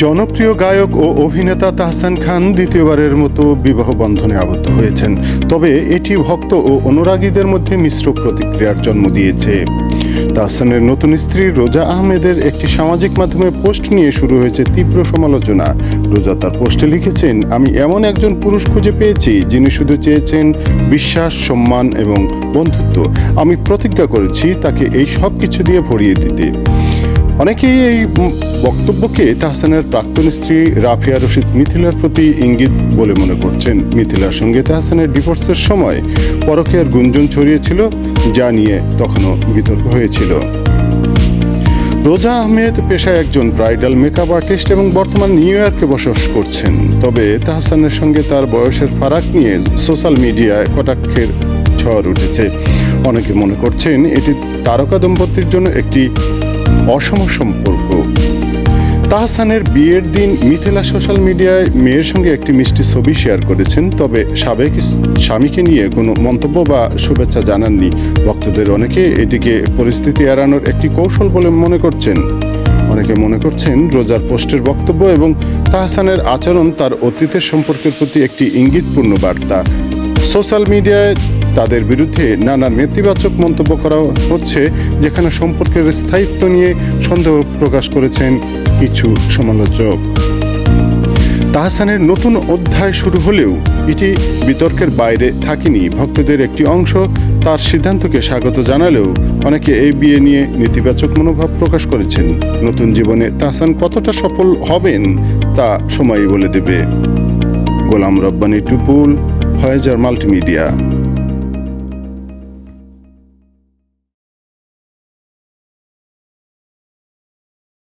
জনপ্রিয় গায়ক ও অভিনেতা তাহসান খান দ্বিতীয়বারের মতো বিবাহ বন্ধনে আবদ্ধ হয়েছেন। তবে এটি ভক্ত ও অনুরাগীদের মধ্যে মিশ্র প্রতিক্রিয়ার জন্ম দিয়েছে। তাহসানের নতুন স্ত্রী রোজা আহমেদের একটি সামাজিক মাধ্যমে পোস্ট নিয়ে শুরু হয়েছে তীব্র সমালোচনা। রোজা তার পোস্টে লিখেছেন, আমি এমন একজন পুরুষ খুঁজে পেয়েছি যিনি শুধু চেয়েছেন বিশ্বাস, সম্মান এবং বন্ধুত্ব। আমি প্রতিজ্ঞা করেছি তাকে এই সব কিছু দিয়ে ভরিয়ে দিতে। অনেকেই এই বক্তব্যকে তাহসানের প্রাক্তন স্ত্রী রাফিয়া রশিদ মিথিলার প্রতি ইঙ্গিত বলে মনে করছেন। মিথিলার সঙ্গে তাহসানের ডিভোর্সের সময় পরকীয়ার গুঞ্জন ছড়িয়েছিল, যা নিয়ে তখনও বিতর্ক হয়েছিল। রোজা আহমেদ পেশায় একজন ব্রাইডাল মেকআপ আর্টিস্ট এবং বর্তমান নিউ ইয়র্কে বসবাস করছেন। তবে তাহসানের সঙ্গে তার বয়সের ফারাক নিয়ে সোশ্যাল মিডিয়ায় কটাক্ষের ঝড় উঠেছে। অনেকে মনে করছেন এটি তারকা দম্পতির জন্য একটি অসম সম্পর্ক। তাহসানের বিয়ের দিন মিথিলা সোশ্যাল মিডিয়ায় মেয়ের সঙ্গে একটি মিষ্টি ছবি শেয়ার করেছেন, তবে সাবেক স্বামীকে নিয়ে কোনো মন্তব্য বা শুভেচ্ছা জানাননি। ভক্তদের অনেকে এটিকে পরিস্থিতি এড়ানোর একটি কৌশল বলে মনে করছেন। অনেকে মনে করছেন রোজার পোস্টের বক্তব্য এবং তাহসানের আচরণ তার অতীতের সম্পর্কের প্রতি একটি ইঙ্গিতপূর্ণ বার্তা। সোশ্যাল মিডিয়ায় তাদের বিরুদ্ধে নানা নেতিবাচক মন্তব্য করা হচ্ছে, যেখানে সম্পর্কের স্থায়িত্ব নিয়ে সন্দেহ প্রকাশ করেছেন কিছু সমালোচক। তাহসানের নতুন অধ্যায় শুরু হলেও এটি বিতর্কের বাইরে থাকেনি। ভক্তদের একটি অংশ তার সিদ্ধান্তকে স্বাগত জানালেও অনেকে এই বিয়ে নিয়ে নেতিবাচক মনোভাব প্রকাশ করেছেন। নতুন জীবনে তাহসান কতটা সফল হবেন তা সময়ই বলে দেবে। Golam Rabbani tuple, Voyager multimedia.